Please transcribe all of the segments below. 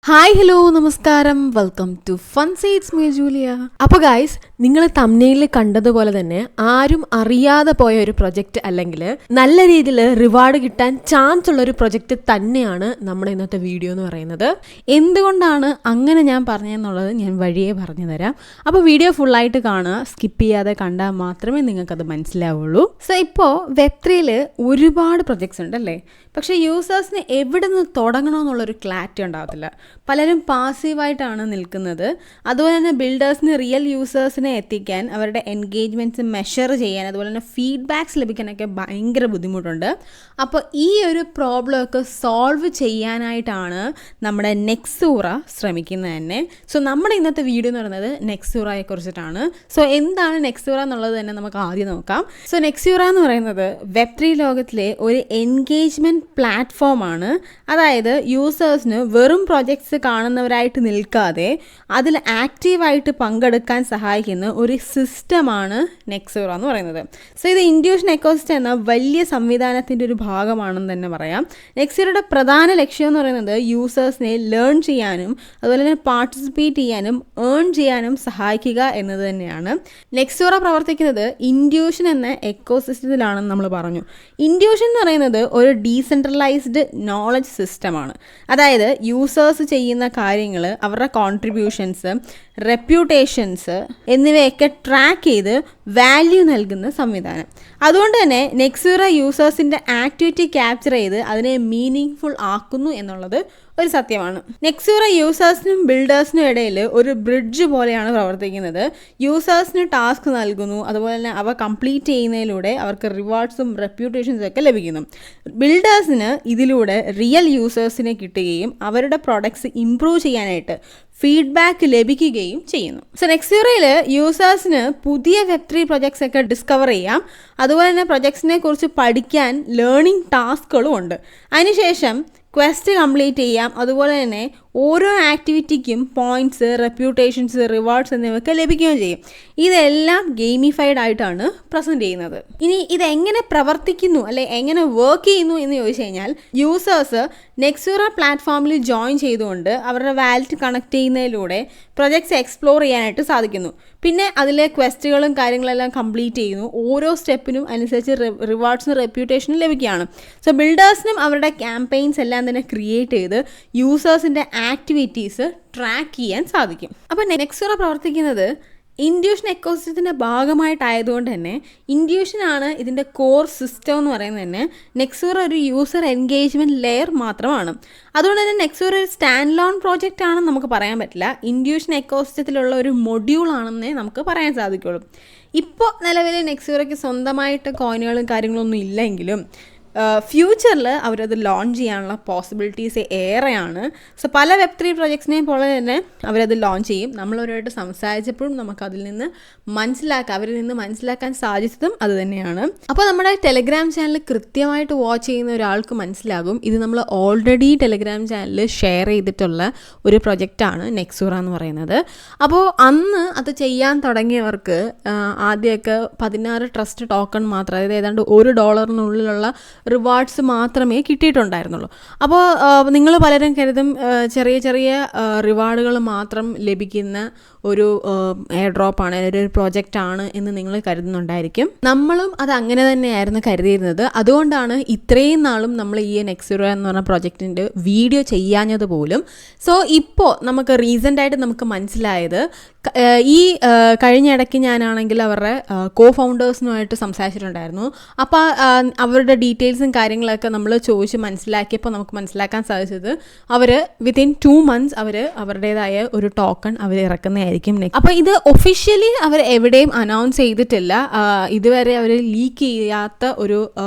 Hi hello നമസ്കാരം welcome to fun seeds me Julia. അപ്പോൾ guys, നിങ്ങൾ തംബ്നെയിലിൽ കണ്ടതുപോലെ തന്നെ ആരും അറിയാതെ പോയ ഒരു പ്രൊജക്റ്റ് അല്ലെങ്കിൽ നല്ല രീതിയിൽ റിവാർഡ് കിട്ടാൻ ചാൻസ് ഉള്ള ഒരു പ്രൊജക്റ്റ് തന്നെയാണ് നമ്മുടെ ഇന്നത്തെ വീഡിയോ എന്ന് പറയുന്നത്. എന്തുകൊണ്ടാണ് അങ്ങനെ ഞാൻ പറഞ്ഞതെന്നുള്ളത് ഞാൻ വഴിയേ പറഞ്ഞു തരാം. അപ്പോൾ വീഡിയോ ഫുള്ളായിട്ട് കാണുക, സ്കിപ്പ് ചെയ്യാതെ കണ്ടാൽ മാത്രമേ നിങ്ങൾക്കത് മനസ്സിലാവുള്ളൂ. സോ ഇപ്പോൾ വെബ്3യിൽ ഒരുപാട് പ്രൊജക്ട്സ് ഉണ്ടല്ലേ, പക്ഷേ യൂസേഴ്സിന് എവിടെ നിന്ന് തുടങ്ങണമെന്നുള്ളൊരു ക്ലാരിറ്റി ഉണ്ടാകത്തില്ല. പലരും പാസീവായിട്ടാണ് നിൽക്കുന്നത്. അതുപോലെ തന്നെ ബിൽഡേഴ്സിന് റിയൽ യൂസേഴ്സിനെ എത്തിക്കാൻ, അവരുടെ എൻഗേജ്മെൻറ്റ്സ് മെഷർ ചെയ്യാൻ, അതുപോലെ തന്നെ ഫീഡ്ബാക്സ് ലഭിക്കാനൊക്കെ ഭയങ്കര ബുദ്ധിമുട്ടുണ്ട്. അപ്പോൾ ഈ ഒരു പ്രോബ്ലമൊക്കെ സോൾവ് ചെയ്യാനായിട്ടാണ് നമ്മുടെ നെക്സൂറ ശ്രമിക്കുന്നത് തന്നെ. സോ നമ്മുടെ ഇന്നത്തെ വീഡിയോ എന്ന് പറയുന്നത് നെക്സൂറയെ കുറിച്ചിട്ടാണ്. സോ എന്താണ് നെക്സൂറ എന്നുള്ളത് തന്നെ നമുക്ക് ആദ്യം നോക്കാം. സോ നെക്സൂറ എന്ന് പറയുന്നത് വെബ്3 ലോകത്തിലെ ഒരു എൻഗേജ്മെൻറ്റ് പ്ലാറ്റ്ഫോമാണ്. അതായത് യൂസേഴ്സിന് വെറും പ്രോജക്ട്സ് കാണുന്നവരായിട്ട് നിൽക്കാതെ അതിൽ ആക്റ്റീവായിട്ട് പങ്കെടുക്കാൻ സഹായിക്കുന്ന ഒരു സിസ്റ്റമാണ് നെക്സൂറ എന്ന് പറയുന്നത്. സോ ഇത് ഇൻഡ്യൂഷൻ എക്കോസിസ്റ്റം എന്ന വലിയ സംവിധാനത്തിൻ്റെ ഒരു ഭാഗമാണെന്ന് തന്നെ പറയാം. നെക്സൂറയുടെ പ്രധാന ലക്ഷ്യം എന്ന് പറയുന്നത് യൂസേഴ്സിനെ ലേൺ ചെയ്യാനും അതുപോലെ തന്നെ പാർട്ടിസിപ്പേറ്റ് ചെയ്യാനും ഏൺ ചെയ്യാനും സഹായിക്കുക എന്നത് തന്നെയാണ്. നെക്സൂറ പ്രവർത്തിക്കുന്നത് ഇൻഡ്യൂഷൻ എന്ന എക്കോസിസ്റ്റത്തിലാണെന്ന് നമ്മൾ പറഞ്ഞു. ഇൻഡ്യൂഷൻ എന്ന് പറയുന്നത് ഒരു ഡീസെൻട്രലൈസ്ഡ് നോളജ് സിസ്റ്റമാണ്. അതായത് യൂസേഴ്സ് ചെയ്യുന്ന കാര്യങ്ങൾ, അവരുടെ കോൺട്രിബ്യൂഷൻസ്, റെപ്യൂട്ടേഷൻസ് എന്നിവയൊക്കെ ട്രാക്ക് ചെയ്ത് വാല്യൂ നൽകുന്ന സംവിധാനം. അതുകൊണ്ട് തന്നെ നെക്സൂറ യൂസേഴ്സിൻ്റെ ആക്ടിവിറ്റി ക്യാപ്ചർ ചെയ്ത് അതിനെ മീനിങ് ഫുൾ ആക്കുന്നു എന്നുള്ളത് ഒരു സത്യമാണ്. നെക്സൂറ യൂസേഴ്സിനും ബിൽഡേഴ്സിനും ഇടയിൽ ഒരു ബ്രിഡ്ജ് പോലെയാണ് പ്രവർത്തിക്കുന്നത്. യൂസേഴ്സിന് ടാസ്ക് നൽകുന്നു, അതുപോലെ തന്നെ അവ കംപ്ലീറ്റ് ചെയ്യുന്നതിലൂടെ അവർക്ക് റിവാർഡ്സും റെപ്യൂട്ടേഷൻസും ഒക്കെ ലഭിക്കുന്നു. ബിൽഡേഴ്സിന് ഇതിലൂടെ റിയൽ യൂസേഴ്സിനെ കിട്ടുകയും അവരുടെ പ്രൊഡക്ട്സ് ഇംപ്രൂവ് ചെയ്യാനായിട്ട് ഫീഡ്ബാക്ക് ലഭിക്കുകയും ചെയ്യുന്നു. സോ നെക്സൂറയിൽ യൂസേഴ്സിന് പുതിയ വെബ്3 പ്രൊജക്ട്സ് ഒക്കെ ഡിസ്കവർ ചെയ്യാം. അതുപോലെ തന്നെ പ്രൊജക്ട്സിനെ കുറിച്ച് പഠിക്കാൻ ലേണിംഗ് ടാസ്കുകളും ഉണ്ട്. അതിനുശേഷം ക്വസ്റ്റ് കംപ്ലീറ്റ് ചെയ്യാം. അതുപോലെ തന്നെ ഓരോ ആക്ടിവിറ്റിക്കും പോയിൻറ്റ്സ്, റെപ്യൂട്ടേഷൻസ്, റിവാർഡ്സ് എന്നിവയൊക്കെ ലഭിക്കുകയും ചെയ്യും. ഇതെല്ലാം ഗെയിമിഫൈഡ് ആയിട്ടാണ് പ്രസൻറ്റ് ചെയ്യുന്നത്. ഇനി ഇതെങ്ങനെ പ്രവർത്തിക്കുന്നു അല്ലെ എങ്ങനെ വർക്ക് ചെയ്യുന്നു എന്ന് ചോദിച്ചു കഴിഞ്ഞാൽ, യൂസേഴ്സ് നെക്സൂറ പ്ലാറ്റ്ഫോമിൽ ജോയിൻ ചെയ്തുകൊണ്ട് അവരുടെ വാലറ്റ് കണക്ട് ചെയ്യുന്നതിലൂടെ പ്രൊജക്ട്സ് എക്സ്പ്ലോർ ചെയ്യാനായിട്ട് സാധിക്കുന്നു. പിന്നെ അതിലെ ക്വസ്റ്റുകളും കാര്യങ്ങളെല്ലാം കംപ്ലീറ്റ് ചെയ്യുന്നു. ഓരോ സ്റ്റെപ്പിനും അനുസരിച്ച് റിവാർഡ്സും റെപ്യൂട്ടേഷനും ലഭിക്കുകയാണ്. സോ ബിൽഡേഴ്സിനും അവരുടെ ക്യാമ്പയിൻസ് എല്ലാം തന്നെ ക്രിയേറ്റ് ചെയ്ത് യൂസേഴ്സിൻ്റെ ആക്ടിവിറ്റീസ് ട്രാക്ക് ചെയ്യാൻ സാധിക്കും. അപ്പോൾ നെക്സൂറ പ്രവർത്തിക്കുന്നത് ഇൻഡ്യൂഷൻ എക്കോസിസ്റ്റത്തിൻ്റെ ഭാഗമായിട്ടായതുകൊണ്ട് തന്നെ ഇൻഡ്യൂഷനാണ് ഇതിൻ്റെ കോർ സിസ്റ്റം എന്ന് പറയുന്നത് തന്നെ. നെക്സൂറ ഒരു യൂസർ എൻഗേജ്മെൻറ്റ് ലെയർ മാത്രമാണ്. അതുകൊണ്ട് തന്നെ നെക്സൂറ ഒരു സ്റ്റാൻഡ് ലോൺ പ്രോജക്റ്റ് ആണെന്ന് നമുക്ക് പറയാൻ പറ്റില്ല. ഇൻഡ്യൂഷൻ എക്കോസിസ്റ്റത്തിലുള്ള ഒരു മൊഡ്യൂൾ ആണെന്നേ നമുക്ക് പറയാൻ സാധിക്കുള്ളൂ. ഇപ്പോൾ നിലവിൽ നെക്സൂറയ്ക്ക് സ്വന്തമായിട്ട് കോയിനുകളും കാര്യങ്ങളൊന്നും ഇല്ലെങ്കിലും ഫ്യൂച്ചറിൽ അവരത് ലോഞ്ച് ചെയ്യാനുള്ള പോസിബിലിറ്റീസ് ഏറെയാണ്. സോ പല വെബ്3 പ്രൊജക്ട്സിനെയും പോലെ തന്നെ അവരത് ലോഞ്ച് ചെയ്യും. നമ്മളവരുമായിട്ട് സംസാരിച്ചപ്പോഴും നമുക്കതിൽ നിന്ന് അവരിൽ നിന്ന് മനസ്സിലാക്കാൻ സാധിച്ചതും അത് തന്നെയാണ്. അപ്പോൾ നമ്മുടെ ടെലഗ്രാം ചാനൽ കൃത്യമായിട്ട് വാച്ച് ചെയ്യുന്ന ഒരാൾക്ക് മനസ്സിലാകും, ഇത് നമ്മൾ ഓൾറെഡി ടെലഗ്രാം ചാനലിൽ ഷെയർ ചെയ്തിട്ടുള്ള ഒരു പ്രൊജക്റ്റാണ് നെക്സൂറ എന്ന് പറയുന്നത്. അപ്പോൾ അന്ന് അത് ചെയ്യാൻ തുടങ്ങിയവർക്ക് ആദ്യമൊക്കെ 16 ട്രസ്റ്റ് ടോക്കൺ മാത്രം, അതായത് ഏതാണ്ട് $1 റിവാർഡ്സ് മാത്രമേ കിട്ടിയിട്ടുണ്ടായിരുന്നുള്ളൂ. അപ്പോൾ നിങ്ങൾ പലരും കരുതും ചെറിയ ചെറിയ റിവാർഡുകൾ മാത്രം ലഭിക്കുന്ന ഒരു എയർ ഡ്രോപ്പാണ്, ഒരു പ്രോജക്റ്റാണ് എന്ന് നിങ്ങൾ കരുതുന്നുണ്ടായിരിക്കും. നമ്മളും അത് അങ്ങനെ തന്നെയായിരുന്നു കരുതിയിരുന്നത്. അതുകൊണ്ടാണ് ഇത്രയും നാളും നമ്മൾ ഈ നെക്സൂറ എന്ന് പറഞ്ഞ പ്രോജക്റ്റിൻ്റെ വീഡിയോ ചെയ്യാഞ്ഞത് പോലും. സോ ഇപ്പോൾ നമുക്ക് റീസെൻ്റായിട്ട് നമുക്ക് മനസ്സിലായത്, ഈ കഴിഞ്ഞ ഇടയ്ക്ക് ഞാനാണെങ്കിൽ അവരുടെ കോ ഫൗണ്ടേഴ്സിനുമായിട്ട് സംസാരിച്ചിട്ടുണ്ടായിരുന്നു. അപ്പോൾ അവരുടെ ഡീറ്റെയിൽസും കാര്യങ്ങളൊക്കെ നമ്മൾ ചോദിച്ച് മനസ്സിലാക്കിയപ്പോൾ നമുക്ക് മനസ്സിലാക്കാൻ സാധിച്ചത്, അവർ വിത്തിൻ 2 months അവർ അവരുടേതായ ഒരു ടോക്കൺ അവർ ഇറക്കുന്നതായിരിക്കും. അപ്പോൾ ഇത് ഒഫീഷ്യലി അവർ എവിടെയും അനൗൺസ് ചെയ്തിട്ടില്ല. ഇതുവരെ അവർ ലീക്ക് ചെയ്യാത്ത ഒരു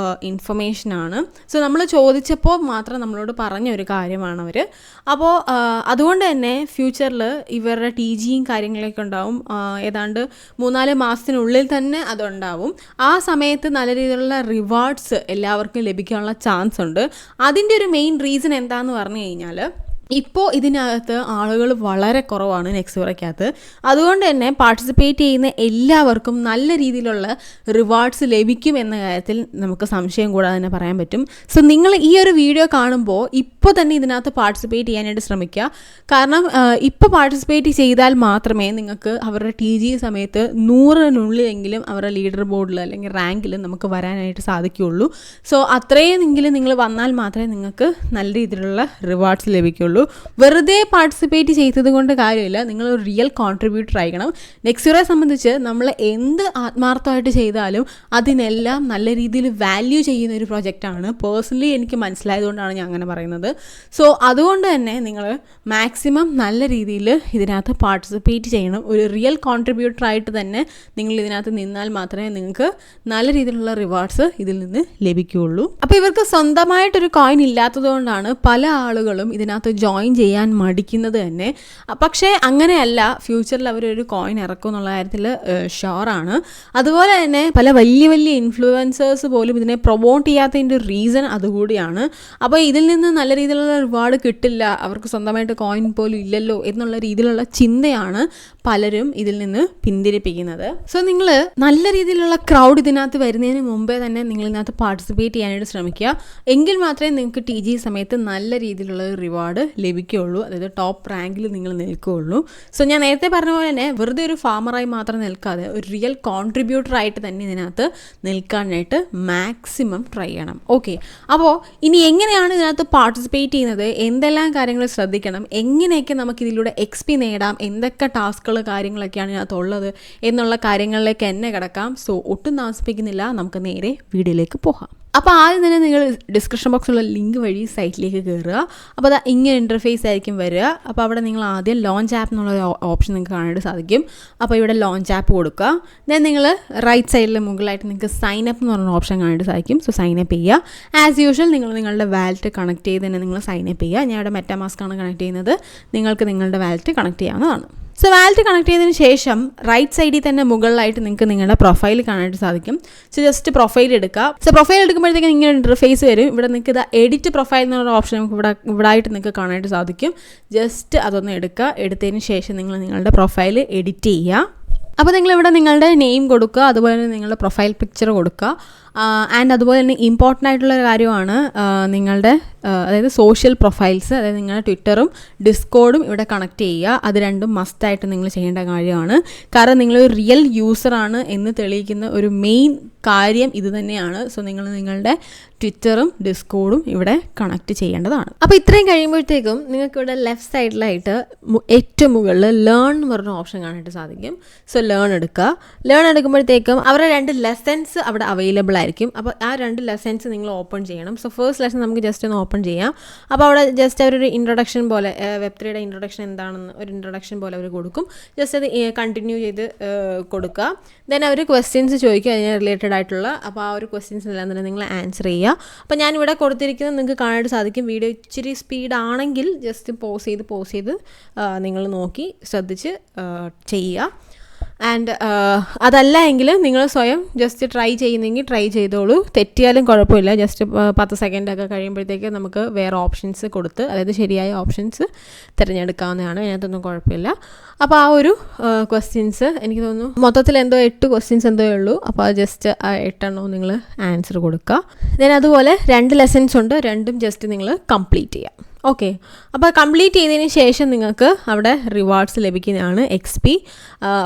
ഇൻഫർമേഷനാണ്. സോ നമ്മൾ ചോദിച്ചപ്പോൾ മാത്രം നമ്മളോട് പറഞ്ഞ ഒരു കാര്യമാണ് അവർ. അപ്പോൾ അതുകൊണ്ട് തന്നെ ഫ്യൂച്ചറിൽ ഇവരുടെ TGയും കാര്യങ്ങളൊക്കെ ഉണ്ടാവും. ഏതാണ്ട് 3-4 മാസത്തിനുള്ളിൽ തന്നെ അതുണ്ടാവും. ആ സമയത്ത് നല്ല രീതിയിലുള്ള റിവാർഡ്സ് എല്ലാവർക്കും ലഭിക്കാനുള്ള ചാൻസ് ഉണ്ട്. അതിൻ്റെ ഒരു മെയിൻ റീസൺ എന്താണെന്ന് പറഞ്ഞു കഴിഞ്ഞാൽ, ഇപ്പോൾ ഇതിനകത്ത് ആളുകൾ വളരെ കുറവാണ് നെക്സോറയ്ക്കകത്ത്. അതുകൊണ്ട് തന്നെ പാർട്ടിസിപ്പേറ്റ് ചെയ്യുന്ന എല്ലാവർക്കും നല്ല രീതിയിലുള്ള റിവാർഡ്സ് ലഭിക്കും എന്ന കാര്യത്തിൽ നമുക്ക് സംശയം കൂടാതെ തന്നെ പറയാൻ പറ്റും. സോ നിങ്ങൾ ഈ ഒരു വീഡിയോ കാണുമ്പോൾ ഇപ്പോൾ തന്നെ ഇതിനകത്ത് പാർട്ടിസിപ്പേറ്റ് ചെയ്യാനായിട്ട് ശ്രമിക്കുക. കാരണം ഇപ്പോൾ പാർട്ടിസിപ്പേറ്റ് ചെയ്താൽ മാത്രമേ നിങ്ങൾക്ക് അവരുടെ TG സമയത്ത് 100-നുള്ളിലെങ്കിലും അവരുടെ ലീഡർ ബോർഡിൽ അല്ലെങ്കിൽ റാങ്കിൽ നമുക്ക് വരാനായിട്ട് സാധിക്കുകയുള്ളൂ. സോ അത്രയെങ്കിലും നിങ്ങൾ വന്നാൽ മാത്രമേ നിങ്ങൾക്ക് നല്ല രീതിയിലുള്ള റിവാർഡ്സ് ലഭിക്കുകയുള്ളൂ. വെറുതെ പാർട്ടിസിപ്പേറ്റ് ചെയ്തത് കൊണ്ട് കാര്യമില്ല, നിങ്ങൾ ഒരു റിയൽ കോൺട്രിബ്യൂട്ടർ ആയിരിക്കണം. നെക്സോറയെ സംബന്ധിച്ച് നമ്മൾ എന്ത് ആത്മാർത്ഥമായിട്ട് ചെയ്താലും അതിനെല്ലാം നല്ല രീതിയിൽ വാല്യൂ ചെയ്യുന്ന ഒരു പ്രൊജക്റ്റാണ്. പേഴ്സണലി എനിക്ക് മനസ്സിലായതുകൊണ്ടാണ് ഞാൻ അങ്ങനെ പറയുന്നത്. സോ അതുകൊണ്ട് തന്നെ നിങ്ങൾ മാക്സിമം നല്ല രീതിയിൽ ഇതിനകത്ത് പാർട്ടിസിപ്പേറ്റ് ചെയ്യണം. ഒരു റിയൽ കോൺട്രിബ്യൂട്ടറായിട്ട് തന്നെ നിങ്ങൾ ഇതിനകത്ത് നിന്നാൽ മാത്രമേ നിങ്ങൾക്ക് നല്ല രീതിയിലുള്ള റിവാർഡ്സ് ഇതിൽ നിന്ന് ലഭിക്കുകയുള്ളൂ. അപ്പോൾ ഇവർക്ക് സ്വന്തമായിട്ടൊരു കോയിൻ ഇല്ലാത്തത് കൊണ്ടാണ് പല ആളുകളും ഇതിനകത്ത് ജോയിൻ ചെയ്യാൻ മടിക്കുന്നത് തന്നെ. പക്ഷേ അങ്ങനെയല്ല, ഫ്യൂച്ചറിൽ അവരൊരു കോയിൻ ഇറക്കും എന്നുള്ള കാര്യത്തിൽ ഷുവറാണ്. അതുപോലെ തന്നെ പല വലിയ വലിയ ഇൻഫ്ലുവൻസേഴ്സ് പോലും ഇതിനെ പ്രൊമോട്ട് ചെയ്യാത്തതിൻ്റെ ഒരു റീസൺ അതുകൂടിയാണ്. അപ്പോൾ ഇതിൽ നിന്ന് നല്ല രീതിയിലുള്ള റിവാർഡ് കിട്ടില്ല, അവർക്ക് സ്വന്തമായിട്ട് കോയിൻ പോലും ഇല്ലല്ലോ എന്നുള്ള രീതിയിലുള്ള ചിന്തയാണ് പലരും ഇതിൽ നിന്ന് പിന്തിരിപ്പിക്കുന്നത്. സോ നിങ്ങൾ നല്ല രീതിയിലുള്ള ക്രൗഡ് ഇതിനകത്ത് വരുന്നതിന് മുമ്പേ തന്നെ നിങ്ങൾ ഇതിനകത്ത് പാർട്ടിസിപ്പേറ്റ് ചെയ്യാനായിട്ട് ശ്രമിക്കുക. എങ്കിൽ മാത്രമേ നിങ്ങൾക്ക് TG സമയത്ത് നല്ല രീതിയിലുള്ള റിവാർഡ് ലഭിക്കുകയുള്ളൂ, അതായത് ടോപ്പ് റാങ്കിൽ നിങ്ങൾ നിൽക്കുകയുള്ളൂ. സോ ഞാൻ നേരത്തെ പറഞ്ഞ പോലെ തന്നെ വെറുതെ ഒരു ഫാമറായി മാത്രം നിൽക്കാതെ ഒരു റിയൽ കോൺട്രിബ്യൂട്ടറായിട്ട് തന്നെ ഇതിനകത്ത് നിൽക്കാനായിട്ട് മാക്സിമം ട്രൈ ചെയ്യണം. ഓക്കെ, അപ്പോൾ ഇനി എങ്ങനെയാണ് ഇതിനകത്ത് പാർട്ടിസിപ്പേറ്റ് ചെയ്യുന്നത്, എന്തെല്ലാം കാര്യങ്ങൾ ശ്രദ്ധിക്കണം, എങ്ങനെയൊക്കെ നമുക്ക് ഇതിലൂടെ XP നേടാം, എന്തൊക്കെ ടാസ്കുകൾ കാര്യങ്ങളൊക്കെയാണ് ഇതിനകത്തുള്ളത് എന്നുള്ള കാര്യങ്ങളിലേക്ക് എന്നെ കിടക്കാം. സോ ഒട്ടും താമസിപ്പിക്കുന്നില്ല, നമുക്ക് നേരെ വീഡിയോയിലേക്ക് പോകാം. അപ്പോൾ ആദ്യം തന്നെ നിങ്ങൾ ഡിസ്ക്രിപ്ഷൻ ബോക്സിലുള്ള ലിങ്ക് വഴി സൈറ്റിലേക്ക് കയറുക. അപ്പോൾ അത് ഇങ്ങനെ ഇൻ്റർഫേസ് ആയിരിക്കും വരിക. അപ്പോൾ അവിടെ നിങ്ങൾ ആദ്യം ലോഞ്ച് ആപ്പ് എന്നുള്ള ഓപ്ഷൻ നിങ്ങൾക്ക് കാണാനായിട്ട് സാധിക്കും. അപ്പോൾ ഇവിടെ ലോഞ്ച് ആപ്പ് കൊടുക്കുക. ദെൻ നിങ്ങൾ റൈറ്റ് സൈഡിൽ മുകളിലായിട്ട് നിങ്ങൾക്ക് സൈൻ അപ്പ് എന്ന് പറഞ്ഞ ഓപ്ഷൻ കാണാനായിട്ട് സാധിക്കും. സോ സൈൻ അപ്പ് ചെയ്യുക. ആസ് യൂഷ്വൽ നിങ്ങൾ നിങ്ങളുടെ വാലറ്റ് കണക്ട് ചെയ്ത് തന്നെ നിങ്ങൾ സൈൻ അപ്പ് ചെയ്യുക. ഞാൻ ഇവിടെ മെറ്റാമാസ്ക് ആണ് കണക്ട് ചെയ്യുന്നത്, നിങ്ങൾക്ക് നിങ്ങളുടെ വാലറ്റ് കണക്ട് ചെയ്യാവുന്നതാണ്. സോ വാലറ്റ് കണക്ട് ചെയ്തതിന് ശേഷം റൈറ്റ് സൈഡിൽ തന്നെ മുകളിലായിട്ട് നിങ്ങൾക്ക് നിങ്ങളുടെ പ്രൊഫൈൽ കാണാനായിട്ട് സാധിക്കും. സോ ജസ്റ്റ് പ്രൊഫൈൽ എടുക്കുക. സോ പ്രൊഫൈൽ എടുക്കുമ്പോഴത്തേക്കും ഇങ്ങനെ ഇൻ്റർഫേസ് വരും. ഇവിടെ നിങ്ങൾക്ക് ഇത് എഡിറ്റ് പ്രൊഫൈൽ എന്നുള്ള ഓപ്ഷൻ നമുക്ക് ഇവിടെ ആയിട്ട് നിങ്ങൾക്ക് കാണാനായിട്ട് സാധിക്കും. ജസ്റ്റ് അതൊന്ന് എടുക്കുക. എടുത്തതിന് ശേഷം നിങ്ങൾ നിങ്ങളുടെ പ്രൊഫൈൽ എഡിറ്റ് ചെയ്യുക. അപ്പോൾ നിങ്ങളിവിടെ നിങ്ങളുടെ നെയിം കൊടുക്കുക, അതുപോലെ തന്നെ നിങ്ങളുടെ പ്രൊഫൈൽ പിക്ചർ കൊടുക്കുക. ആൻഡ് അതുപോലെ തന്നെ ഇമ്പോർട്ടൻ്റ് ആയിട്ടുള്ള കാര്യമാണ് നിങ്ങളുടെ അതായത് സോഷ്യൽ പ്രൊഫൈൽസ്, അതായത് നിങ്ങളുടെ ട്വിറ്ററും ഡിസ്കോഡും ഇവിടെ കണക്ട് ചെയ്യുക. അത് രണ്ടും മസ്റ്റായിട്ട് നിങ്ങൾ ചെയ്യേണ്ട കാര്യമാണ്. കാരണം നിങ്ങളൊരു റിയൽ യൂസറാണ് എന്ന് തെളിയിക്കുന്ന ഒരു മെയിൻ കാര്യം ഇത് തന്നെയാണ്. സോ നിങ്ങൾ നിങ്ങളുടെ ട്വിറ്ററും ഡിസ്കോഡും ഇവിടെ കണക്ട് ചെയ്യേണ്ടതാണ്. അപ്പോൾ ഇത്രയും കഴിയുമ്പോഴത്തേക്കും നിങ്ങൾക്ക് ഇവിടെ ലെഫ്റ്റ് സൈഡിലായിട്ട് ഏറ്റവും മുകളിൽ ലേൺ എന്ന് പറഞ്ഞ ഓപ്ഷൻ കാണാനായിട്ട് സാധിക്കും. സോ ലേൺ എടുക്കുക. ലേൺ എടുക്കുമ്പോഴത്തേക്കും അവരുടെ 2 ലെസൺസ് അവിടെ അവൈലബിൾ ആയിരിക്കും. അപ്പോൾ ആ 2 ലെസൺസ് നിങ്ങൾ ഓപ്പൺ ചെയ്യണം. സോ ഫസ്റ്റ് ലെസൺ നമുക്ക് ജസ്റ്റ് ഒന്ന് ഓപ്പൺ ചെയ്യാം. അപ്പോൾ അവിടെ ജസ്റ്റ് അവരൊരു ഇൻട്രൊഡക്ഷൻ പോലെ Web3യുടെ ഇൻട്രൊഡക്ഷൻ എന്താണെന്ന് ഒരു ഇൻട്രൊഡക്ഷൻ പോലെ അവർ കൊടുക്കും. ജസ്റ്റ് അത് കണ്ടിന്യൂ ചെയ്ത് കൊടുക്കുക. ദെൻ അവർ ക്വസ്റ്റ്യൻസ് ചോദിക്കും അതിന് റിലേറ്റഡ് ആയിട്ടുള്ള. അപ്പോൾ ആ ഒരു ക്വസ്റ്റ്യൻസ് എല്ലാം തന്നെ നിങ്ങൾ ആൻസർ ചെയ്യുക. അപ്പോൾ ഞാനിവിടെ കൊടുത്തിരിക്കുന്നത് നിങ്ങൾക്ക് കാണാനായിട്ട് സാധിക്കും. വീഡിയോ ഇച്ചിരി സ്പീഡ് ആണെങ്കിൽ ജസ്റ്റ് പോസ് ചെയ്ത് നിങ്ങൾ നോക്കി ശ്രദ്ധിച്ച് ചെയ്യുക. ആൻഡ് അതല്ല എങ്കിൽ നിങ്ങൾ സ്വയം ജസ്റ്റ് ട്രൈ ചെയ്യുന്നെങ്കിൽ ട്രൈ ചെയ്തോളൂ. തെറ്റിയാലും കുഴപ്പമില്ല. ജസ്റ്റ് 10 സെക്കൻഡൊക്കെ കഴിയുമ്പോഴത്തേക്ക് നമുക്ക് വേറെ ഓപ്ഷൻസ് കൊടുത്ത് അതായത് ശരിയായ ഓപ്ഷൻസ് തിരഞ്ഞെടുക്കാവുന്നതാണ്. അതിനകത്തൊന്നും കുഴപ്പമില്ല. അപ്പോൾ ആ ഒരു ക്വസ്റ്റ്യൻസ് എനിക്ക് തോന്നുന്നു മൊത്തത്തിൽ എന്തോ 8 ക്വസ്റ്റ്യൻസ് എന്തോ ഉള്ളൂ. അപ്പോൾ അത് ജസ്റ്റ് ആ 8 എണ്ണവും നിങ്ങൾ ആൻസർ കൊടുക്കുക. ദെൻ അതുപോലെ 2 ലെസൺസ് ഉണ്ട്, രണ്ടും ജസ്റ്റ് നിങ്ങൾ കംപ്ലീറ്റ് ചെയ്യുക. ഓക്കെ, അപ്പോൾ കംപ്ലീറ്റ് ചെയ്തതിന് ശേഷം നിങ്ങൾക്ക് അവിടെ റിവാർഡ്സ് ലഭിക്കുന്നതാണ്. XP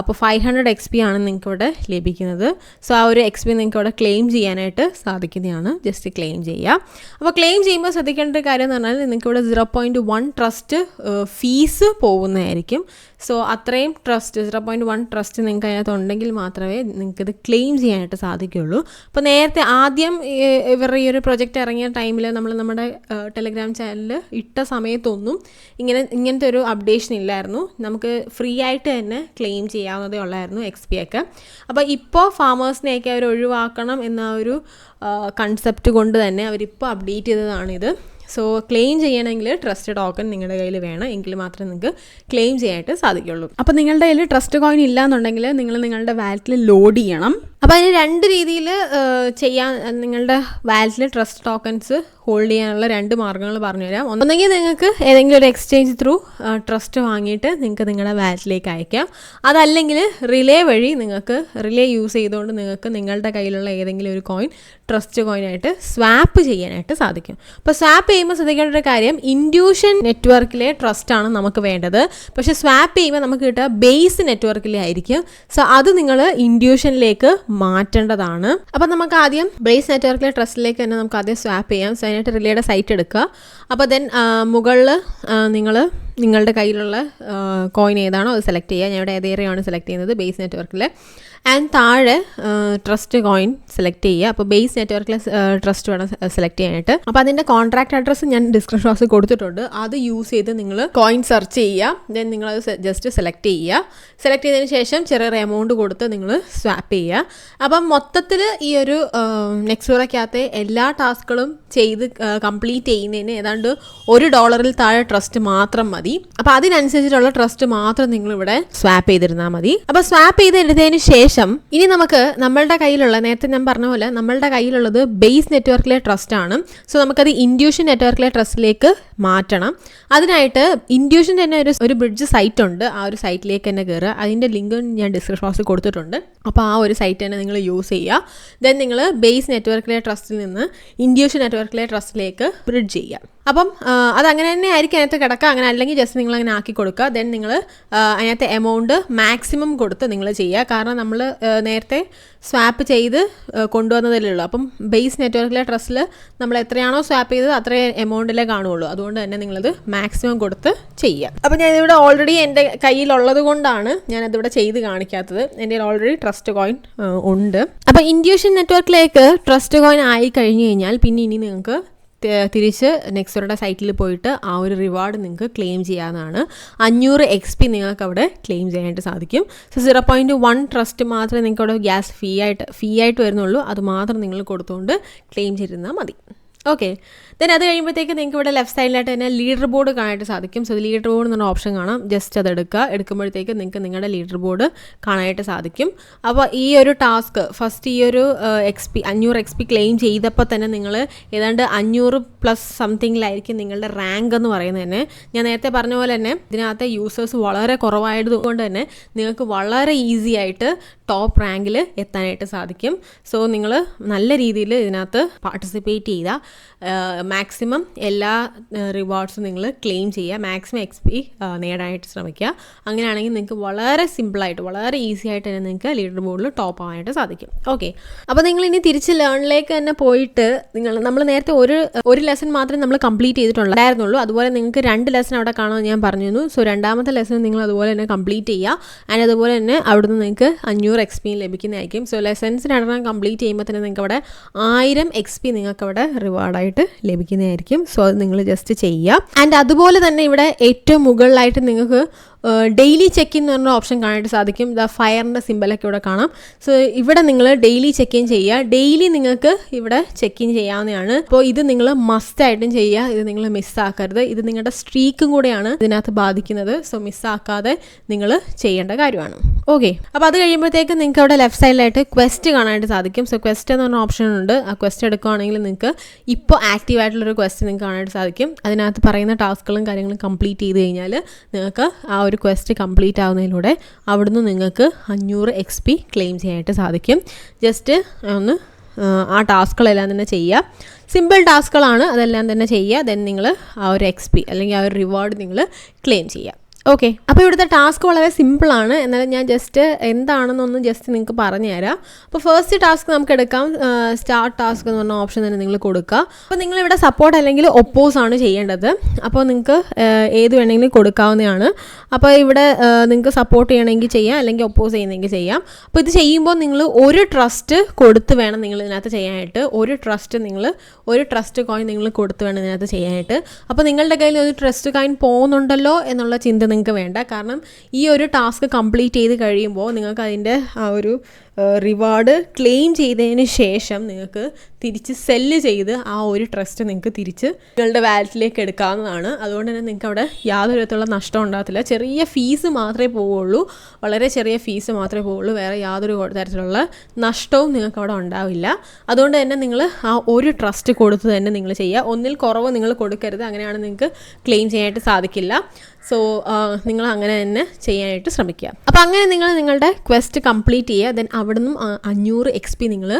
അപ്പോൾ 500 XP ആണ് നിങ്ങൾക്ക് ഇവിടെ ലഭിക്കുന്നത്. സോ ആ ഒരു XP നിങ്ങൾക്ക് ഇവിടെ ക്ലെയിം ചെയ്യാനായിട്ട് സാധിക്കുന്നതാണ്. ജസ്റ്റ് ക്ലെയിം ചെയ്യുക. അപ്പോൾ ക്ലെയിം ചെയ്യുമ്പോൾ ശ്രദ്ധിക്കേണ്ട ഒരു കാര്യം എന്ന് പറഞ്ഞാൽ നിങ്ങൾക്ക് ഇവിടെ 0.1 ട്രസ്റ്റ് ഫീസ് പോകുന്നതായിരിക്കും. സോ അത്രയും ട്രസ്റ്റ് 0.1 ട്രസ്റ്റ് നിങ്ങൾക്ക് അതിനകത്ത് ഉണ്ടെങ്കിൽ മാത്രമേ നിങ്ങൾക്കിത് ക്ലെയിം ചെയ്യാനായിട്ട് സാധിക്കുകയുള്ളൂ. അപ്പോൾ നേരത്തെ ആദ്യം ഇവരുടെ ഈ ഒരു പ്രൊജക്റ്റ് ഇറങ്ങിയ ടൈമിൽ നമ്മൾ നമ്മുടെ ടെലഗ്രാം ചാനലിൽ ഇട്ട സമയത്തൊന്നും ഇങ്ങനത്തെ ഒരു അപ്ഡേഷൻ ഇല്ലായിരുന്നു. നമുക്ക് ഫ്രീ ആയിട്ട് തന്നെ ക്ലെയിം ചെയ്യാവുന്നതേ ഉള്ളായിരുന്നു XP ഒക്കെ. അപ്പോൾ ഇപ്പോൾ ഫാമേഴ്സിനെയൊക്കെ അവർ ഒഴിവാക്കണം എന്ന ഒരു കൺസെപ്റ്റ് കൊണ്ട് തന്നെ അവരിപ്പോൾ അപ്ഡേറ്റ് ചെയ്തതാണിത്. സോ ക്ലെയിം ചെയ്യണമെങ്കിൽ ട്രസ്റ്റ് ടോക്കൺ നിങ്ങളുടെ കയ്യിൽ വേണം, എങ്കിൽ മാത്രമേ നിങ്ങൾക്ക് ക്ലെയിം ചെയ്യാനായിട്ട് സാധിക്കുള്ളൂ. അപ്പോൾ നിങ്ങളുടെ കയ്യിൽ ട്രസ്റ്റ് കോയിൻ ഇല്ല എന്നുണ്ടെങ്കിൽ നിങ്ങൾ നിങ്ങളുടെ വാലറ്റിൽ ലോഡ് ചെയ്യണം. അപ്പോൾ അതിന് 2 രീതിയിൽ ചെയ്യാൻ, നിങ്ങളുടെ വാലറ്റിൽ ട്രസ്റ്റ് ടോക്കൺസ് ഹോൾഡ് ചെയ്യാനുള്ള 2 മാർഗ്ഗങ്ങൾ പറഞ്ഞുതരാം. ഒന്നെങ്കിൽ നിങ്ങൾക്ക് ഏതെങ്കിലും ഒരു എക്സ്ചേഞ്ച് ത്രൂ ട്രസ്റ്റ് വാങ്ങിയിട്ട് നിങ്ങൾക്ക് നിങ്ങളുടെ വാലറ്റിലേക്ക് അയക്കാം. അതല്ലെങ്കിൽ റിലേ വഴി നിങ്ങൾക്ക് റിലേ യൂസ് ചെയ്തുകൊണ്ട് നിങ്ങൾക്ക് നിങ്ങളുടെ കയ്യിലുള്ള ഏതെങ്കിലും ഒരു കോയിൻ ട്രസ്റ്റ് കോയിനായിട്ട് സ്വാപ്പ് ചെയ്യാനായിട്ട് സാധിക്കും. അപ്പോൾ സ്വാപ്പ് ചെയ്യുമ്പോൾ ശ്രദ്ധിക്കേണ്ട ഒരു കാര്യം, ഇൻഡ്യൂഷൻ നെറ്റ്വർക്കിലെ ട്രസ്റ്റാണ് നമുക്ക് വേണ്ടത്. പക്ഷേ സ്വാപ്പ് ചെയ്യുമ്പോൾ നമുക്ക് കിട്ടുക ബേസ് നെറ്റ്വർക്കിലെ ആയിരിക്കും. സോ അത് നിങ്ങൾ ഇൻഡ്യൂഷനിലേക്ക് മാറ്റേണ്ടതാണ്. അപ്പം നമുക്ക് ആദ്യം ബേസ് നെറ്റ്വർക്കിലെ ട്രസ്റ്റിലേക്ക് തന്നെ നമുക്ക് ആദ്യം സ്വാപ്പ് ചെയ്യാം. സോ അതിനായിട്ട് റിലേയുടെ സൈറ്റ് എടുക്കുക. അപ്പോൾ ദെൻ മുകളിൽ നിങ്ങൾ നിങ്ങളുടെ കയ്യിലുള്ള കോയിൻ ഏതാണോ അത് സെലക്ട് ചെയ്യുക. ഞാൻ ഇവിടെ ഏതേറിയാണ് സെലക്ട് ചെയ്യുന്നത്, ബേസ് നെറ്റ്വർക്കിൽ. ആൻഡ് താഴെ ട്രസ്റ്റ് കോയിൻ സെലക്ട് ചെയ്യുക. അപ്പോൾ ബേസ് നെറ്റ്വർക്കിലെ ട്രസ്റ്റ് വേണം സെലക്ട് ചെയ്യാനായിട്ട്. അപ്പോൾ അതിൻ്റെ കോൺട്രാക്ട് അഡ്രസ്സ് ഞാൻ ഡിസ്ക്രിപ്ഷൻ ബോക്സിൽ കൊടുത്തിട്ടുണ്ട്. അത് യൂസ് ചെയ്ത് നിങ്ങൾ കോയിൻ സെർച്ച് ചെയ്യുക. ദെൻ നിങ്ങളത് ജസ്റ്റ് സെലക്ട് ചെയ്യുക. സെലക്ട് ചെയ്തതിന് ശേഷം ചെറിയൊരു എമൗണ്ട് കൊടുത്ത് നിങ്ങൾ സ്വാപ്പ് ചെയ്യുക. അപ്പം മൊത്തത്തിൽ ഈ ഒരു നെക്സൂറയ്ക്കകത്തെ എല്ലാ ടാസ്കുകളും ചെയ്ത് കംപ്ലീറ്റ് ചെയ്യുന്നതിന് ഏതാണ്ട് $1 താഴെ ട്രസ്റ്റ് മാത്രം മതി. അപ്പോൾ അതിനനുസരിച്ചിട്ടുള്ള ട്രസ്റ്റ് മാത്രം നിങ്ങളിവിടെ സ്വാപ്പ് ചെയ്തിരുന്നാൽ മതി. അപ്പോൾ സ്വാപ്പ് ചെയ്തെടുത്തതിന് ശേഷം ഇനി നമുക്ക് നമ്മളുടെ കയ്യിലുള്ള, നേരത്തെ ഞാൻ പറഞ്ഞ പോലെ നമ്മളുടെ കയ്യിലുള്ളത് ബേസ് നെറ്റ്വർക്കിലെ ട്രസ്റ്റ് ആണ്. സോ നമുക്കത് ഇൻഡ്യൂഷൻ നെറ്റ്വർക്കിലെ ട്രസ്റ്റിലേക്ക് മാറ്റണം. അതിനായിട്ട് ഇൻഡ്യൂഷൻ തന്നെ ഒരു ബ്രിഡ്ജ് സൈറ്റ് ഉണ്ട്. ആ ഒരു സൈറ്റിലേക്ക് തന്നെ കയറുക. അതിൻ്റെ ലിങ്ക് ഞാൻ ഡിസ്ക്രിപ്ഷൻ ബോക്സിൽ കൊടുത്തിട്ടുണ്ട്. അപ്പോൾ ആ ഒരു സൈറ്റ് തന്നെ നിങ്ങൾ യൂസ് ചെയ്യുക. ദെൻ നിങ്ങൾ ബേസ് നെറ്റ്വർക്കിലെ ട്രസ്റ്റിൽ നിന്ന് ഇൻഡ്യൂഷൻ നെറ്റ്വർക്കിലെ ട്രസ്റ്റിലേക്ക് ബ്രിഡ്ജ് ചെയ്യുക. അപ്പം അതങ്ങനെ തന്നെ ആയിരിക്കും അതിനകത്ത് കിടക്കുക. അങ്ങനെ അല്ലെങ്കിൽ ജസ്റ്റ് നിങ്ങൾ അങ്ങനെ ആക്കി കൊടുക്കുക. ദെൻ നിങ്ങൾ അതിനകത്ത് എമൗണ്ട് മാക്സിമം കൊടുത്ത് നിങ്ങൾ ചെയ്യുക. കാരണം നമ്മൾ നേരത്തെ സ്വാപ്പ് ചെയ്ത് കൊണ്ടുവന്നതല്ലേ ഉള്ളൂ. അപ്പം ബേസ് നെറ്റ്വർക്കിലെ ട്രസ്റ്റിൽ നമ്മൾ എത്രയാണോ സ്വാപ്പ് ചെയ്തത് അത്രയും എമൗണ്ടിലേ കാണുകയുള്ളൂ. അതുകൊണ്ട് തന്നെ നിങ്ങളത് മാക്സിമം കൊടുത്ത് ചെയ്യുക. അപ്പോൾ ഞാനിവിടെ ഓൾറെഡി എൻ്റെ കയ്യിലുള്ളത് കൊണ്ടാണ് ഞാനതിവിടെ ചെയ്ത് കാണിക്കാത്തത്. എൻ്റെ ഓൾറെഡി ട്രസ്റ്റ് കോയിൻ ഉണ്ട്. അപ്പോൾ ഇൻഡ്യൂഷൻ നെറ്റ്വർക്കിലേക്ക് ട്രസ്റ്റ് കോയിൻ ആയി കഴിഞ്ഞ് കഴിഞ്ഞാൽ പിന്നെ ഇനി നിങ്ങൾക്ക് തിരിച്ച് നെക്സോറുടെ സൈറ്റിൽ പോയിട്ട് ആ ഒരു റിവാർഡ് നിങ്ങൾക്ക് ക്ലെയിം ചെയ്യാവുന്നതാണ്. 500 XP നിങ്ങൾക്ക് അവിടെ ക്ലെയിം ചെയ്യാനായിട്ട് സാധിക്കും. സോ 0.1 ട്രസ്റ്റ് മാത്രമേ നിങ്ങൾക്ക് അവിടെ ഗ്യാസ് ഫീ ആയിട്ട് വരുന്നുള്ളൂ. അത് മാത്രം നിങ്ങൾ കൊടുത്തുകൊണ്ട് ക്ലെയിം ചെയ്തിരുന്നാൽ മതി. ഓക്കെ. ദെൻ അത് കഴിയുമ്പോഴത്തേക്ക് നിങ്ങൾക്ക് ഇവിടെ ലെഫ്റ്റ് സൈഡിലായിട്ട് തന്നെ ലീഡർ ബോർഡ് കാണാനായിട്ട് സാധിക്കും. സോ ലീഡർ ബോർഡ് എന്നൊരു ഓപ്ഷൻ കാണാം. ജസ്റ്റ് അത് എടുക്കുമ്പോഴത്തേക്ക് നിങ്ങൾക്ക് നിങ്ങളുടെ ലീഡർ ബോർഡ് കാണാനായിട്ട് സാധിക്കും. അപ്പോൾ ഈ ഒരു ടാസ്ക് ഫസ്റ്റ് ഈ ഒരു 500 XP ക്ലെയിം ചെയ്തപ്പോൾ തന്നെ നിങ്ങൾ ഏതാണ്ട് 500+ സംതിങ്ങിലായിരിക്കും നിങ്ങളുടെ റാങ്ക് എന്ന് പറയുന്നത് തന്നെ. ഞാൻ നേരത്തെ പറഞ്ഞ പോലെ തന്നെ ഇതിനകത്തെ യൂസേഴ്സ് വളരെ കുറവായതുകൊണ്ട് തന്നെ നിങ്ങൾക്ക് വളരെ ഈസി ആയിട്ട് ടോപ്പ് റാങ്കിൽ എത്താനായിട്ട് സാധിക്കും. സോ നിങ്ങൾ നല്ല രീതിയിൽ ഇതിനകത്ത് പാർട്ടിസിപ്പേറ്റ് ചെയ്താൽ മാക്സിമം എല്ലാ റിവാർഡ്സും നിങ്ങൾ ക്ലെയിം ചെയ്യുക. മാക്സിമം XP നേടാനായിട്ട് ശ്രമിക്കുക. അങ്ങനെയാണെങ്കിൽ നിങ്ങൾക്ക് വളരെ സിമ്പിളായിട്ട് വളരെ ഈസി ആയിട്ട് തന്നെ നിങ്ങൾക്ക് ലീഡർ ബോർഡിൽ ടോപ്പ് ആവാനായിട്ട് സാധിക്കും. ഓക്കെ. അപ്പോൾ നിങ്ങൾ ഇനി തിരിച്ച് ലേണിലേക്ക് തന്നെ പോയിട്ട് നമ്മൾ നേരത്തെ ഒരു ലെസൺ മാത്രമേ നമ്മൾ കംപ്ലീറ്റ് ചെയ്തിട്ടുണ്ടായിരുന്നുള്ളൂ. അതുപോലെ നിങ്ങൾക്ക് 2 ലെസൺ അവിടെ കാണുമെന്ന് ഞാൻ പറഞ്ഞിരുന്നു. സോ രണ്ടാമത്തെ ലെസൺ നിങ്ങൾ അതുപോലെ തന്നെ കംപ്ലീറ്റ് ചെയ്യുക. ആൻഡ് അതുപോലെ തന്നെ അവിടുന്ന് നിങ്ങൾക്ക് 500 XP ലഭിക്കുന്നതായിരിക്കും. സോ ലെസൺസ് 2 കംപ്ലീറ്റ് ചെയ്യുമ്പോൾ തന്നെ നിങ്ങൾക്ക് അവിടെ 1000 XP നിങ്ങൾക്ക് അവിടെ റിവാർഡായിട്ട് ലഭിക്കുന്നതായിരിക്കും. സോ അത് നിങ്ങൾ ജസ്റ്റ് ചെയ്യുക. ആൻഡ് അതുപോലെ തന്നെ ഇവിടെ ഏറ്റവും മുകളിലായിട്ട് നിങ്ങൾക്ക് ഡെയിലി ചെക്ക് ഇൻ എന്ന് പറഞ്ഞ ഓപ്ഷൻ കാണാനായിട്ട് സാധിക്കും. ഫയറിൻ്റെ സിമ്പലൊക്കെ ഇവിടെ കാണാം. സോ ഇവിടെ നിങ്ങൾ ഡെയിലി ചെക്ക് ഇൻ ചെയ്യുക. ഡെയിലി നിങ്ങൾക്ക് ഇവിടെ ചെക്ക് ഇൻ ചെയ്യാവുന്നതാണ്. അപ്പോൾ ഇത് നിങ്ങൾ മസ്റ്റായിട്ടും ചെയ്യുക. ഇത് നിങ്ങൾ മിസ്സാക്കരുത്. ഇത് നിങ്ങളുടെ സ്ട്രീക്കും കൂടെയാണ് ഇതിനകത്ത് ബാധിക്കുന്നത്. സോ മിസ്സാക്കാതെ നിങ്ങൾ ചെയ്യേണ്ട കാര്യമാണ്. ഓക്കെ. അപ്പോൾ അത് കഴിയുമ്പോഴത്തേക്ക് നിങ്ങൾക്ക് അവിടെ ലെഫ്റ്റ് സൈഡിലായിട്ട് ക്വസ്റ്റ് കാണാനായിട്ട് സാധിക്കും. സോ ക്വസ്റ്റ് എന്ന് പറഞ്ഞ ഓപ്ഷൻ ഉണ്ട്. ആ ക്വസ്റ്റ് എടുക്കുകയാണെങ്കിൽ നിങ്ങൾക്ക് ഇപ്പോൾ ആക്റ്റീവ് ആയിട്ടുള്ളൊരു ക്വസ്റ്റ് നിങ്ങൾക്ക് കാണാനായിട്ട് സാധിക്കും. അതിനകത്ത് പറയുന്ന ടാസ്കുകളും കാര്യങ്ങളും കംപ്ലീറ്റ് ചെയ്ത് കഴിഞ്ഞാൽ നിങ്ങൾക്ക് ആ ഒരു ക്വസ്റ്റ് കംപ്ലീറ്റ് ആവുന്നതിലൂടെ അവിടുന്ന് നിങ്ങൾക്ക് 500 XP ക്ലെയിം ചെയ്യാനായിട്ട് സാധിക്കും. ജസ്റ്റ് ഒന്ന് ആ ടാസ്കുകളെല്ലാം തന്നെ ചെയ്യുക. സിമ്പിൾ ടാസ്കുകളാണ്, അതെല്ലാം തന്നെ ചെയ്യുക. ദെൻ നിങ്ങൾ ആ ഒരു XP അല്ലെങ്കിൽ ആ ഒരു റിവാർഡ് നിങ്ങൾ ക്ലെയിം ചെയ്യുക. ഓക്കെ. അപ്പോൾ ഇവിടുത്തെ ടാസ്ക് വളരെ സിമ്പിളാണ്. എന്നാലും ഞാൻ ജസ്റ്റ് എന്താണെന്നൊന്ന് ജസ്റ്റ് നിങ്ങൾക്ക് പറഞ്ഞു തരാം. അപ്പോൾ ഫസ്റ്റ് ടാസ്ക് നമുക്ക് എടുക്കാം. സ്റ്റാർട്ട് ടാസ്ക് എന്ന് പറഞ്ഞ ഓപ്ഷൻ തന്നെ നിങ്ങൾ കൊടുക്കുക. അപ്പോൾ നിങ്ങളിവിടെ സപ്പോർട്ട് അല്ലെങ്കിൽ ഒപ്പോസ് ആണ് ചെയ്യേണ്ടത്. അപ്പോൾ നിങ്ങൾക്ക് ഏത് വേണമെങ്കിലും കൊടുക്കാവുന്നതാണ്. അപ്പോൾ ഇവിടെ നിങ്ങൾക്ക് സപ്പോർട്ട് ചെയ്യണമെങ്കിൽ ചെയ്യാം, അല്ലെങ്കിൽ ഒപ്പോസ് ചെയ്യുന്നെങ്കിൽ ചെയ്യാം. അപ്പോൾ ഇത് ചെയ്യുമ്പോൾ നിങ്ങൾ ഒരു ട്രസ്റ്റ് കൊടുത്ത് വേണം നിങ്ങൾ ഇതിനകത്ത് ചെയ്യാനായിട്ട്. ഒരു ട്രസ്റ്റ് കോയിൻ നിങ്ങൾ കൊടുത്ത് വേണം ഇതിനകത്ത് ചെയ്യാനായിട്ട്. അപ്പോൾ നിങ്ങളുടെ കയ്യിൽ ഒരു ട്രസ്റ്റ് കോയിൻ പോകുന്നുണ്ടല്ലോ എന്നുള്ള ചിന്ത നിങ്ങൾക്ക് വേണ്ട. കാരണം ഈ ഒരു ടാസ്ക് കംപ്ലീറ്റ് ചെയ്ത് കഴിയുമ്പോൾ നിങ്ങൾക്ക് അതിൻ്റെ ആ ഒരു റിവാർഡ് ക്ലെയിം ചെയ്തതിന് ശേഷം നിങ്ങൾക്ക് തിരിച്ച് സെല്ല് ചെയ്ത് ആ ഒരു ട്രസ്റ്റ് നിങ്ങൾക്ക് തിരിച്ച് നിങ്ങളുടെ വാലറ്റിലേക്ക് എടുക്കാവുന്നതാണ്. അതുകൊണ്ട് തന്നെ നിങ്ങൾക്ക് അവിടെ യാതൊരു വിധത്തിലുള്ള നഷ്ടം ഉണ്ടാകത്തില്ല. ചെറിയ ഫീസ് മാത്രമേ പോവുള്ളൂ, വളരെ ചെറിയ ഫീസ് മാത്രമേ പോവുള്ളൂ. വേറെ യാതൊരു തരത്തിലുള്ള നഷ്ടവും നിങ്ങൾക്ക് അവിടെ ഉണ്ടാവില്ല. അതുകൊണ്ട് തന്നെ നിങ്ങൾ ആ ഒരു ട്രസ്റ്റ് കൊടുത്ത് തന്നെ നിങ്ങൾ ചെയ്യുക. ഒന്നിൽ കുറവ് നിങ്ങൾ കൊടുക്കരുത്, അങ്ങനെയാണ് നിങ്ങൾക്ക് ക്ലെയിം ചെയ്യാനായിട്ട് സാധിക്കില്ല. സോ നിങ്ങൾ അങ്ങനെ തന്നെ ചെയ്യാനായിട്ട് ശ്രമിക്കുക. അപ്പോൾ അങ്ങനെ നിങ്ങൾ നിങ്ങളുടെ ക്വസ്റ്റ് കംപ്ലീറ്റ് ചെയ്യുക. ദെൻ അവിടെ നിന്നും 500 XP നിങ്ങൾ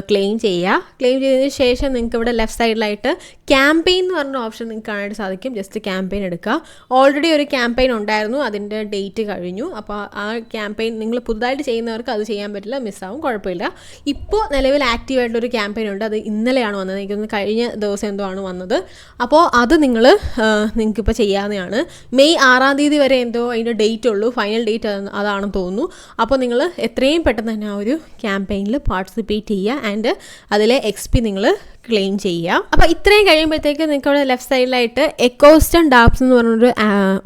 ക്ലെയിം ചെയ്യുക. ക്ലെയിം ചെയ്തതിന് ശേഷം നിങ്ങൾക്ക് ഇവിടെ ലെഫ്റ്റ് സൈഡിലായിട്ട് ക്യാമ്പയിൻ എന്ന് പറഞ്ഞ ഓപ്ഷൻ നിങ്ങൾക്ക് കാണാനായിട്ട് സാധിക്കും. ജസ്റ്റ് ക്യാമ്പയിൻ എടുക്കുക. ഓൾറെഡി ഒരു ക്യാമ്പയിൻ ഉണ്ടായിരുന്നു, അതിൻ്റെ ഡേറ്റ് കഴിഞ്ഞു. അപ്പോൾ ആ ക്യാമ്പയിൻ നിങ്ങൾ പുതുതായിട്ട് ചെയ്യുന്നവർക്ക് അത് ചെയ്യാൻ പറ്റില്ല, മിസ്സാവും, കുഴപ്പമില്ല. ഇപ്പോൾ നിലവിൽ ആക്റ്റീവായിട്ടൊരു ക്യാമ്പയിൻ ഉണ്ട്, അത് ഇന്നലെയാണ് വന്നത്, എനിക്കൊന്ന് കഴിഞ്ഞ ദിവസം എന്തോ ആണ് വന്നത്. അപ്പോൾ അത് നിങ്ങൾക്കിപ്പോൾ ചെയ്യാവുന്നതാണ്. മെയ് 6-ാം തീയതി വരെ എന്തോ അതിൻ്റെ ഡേറ്റ് ഉള്ളൂ, ഫൈനൽ ഡേറ്റ് അതാണെന്ന് തോന്നുന്നു. അപ്പോൾ നിങ്ങൾ എത്രയും പെട്ടെന്ന് തന്നെ ആ ഒരു ക്യാമ്പയിനിൽ പാർട്ടിസിപ്പേറ്റ് ചെയ്യുക ആൻഡ് അതിലെ XP നിങ്ങൾ ക്ലെയിം ചെയ്യുക. അപ്പോൾ ഇത്രയും കഴിയുമ്പോഴത്തേക്ക് നിങ്ങൾക്ക് അവിടെ ലെഫ്റ്റ് സൈഡിലായിട്ട് എക്കോസ്റ്റൺ ഡാപ്സ് എന്ന് പറഞ്ഞൊരു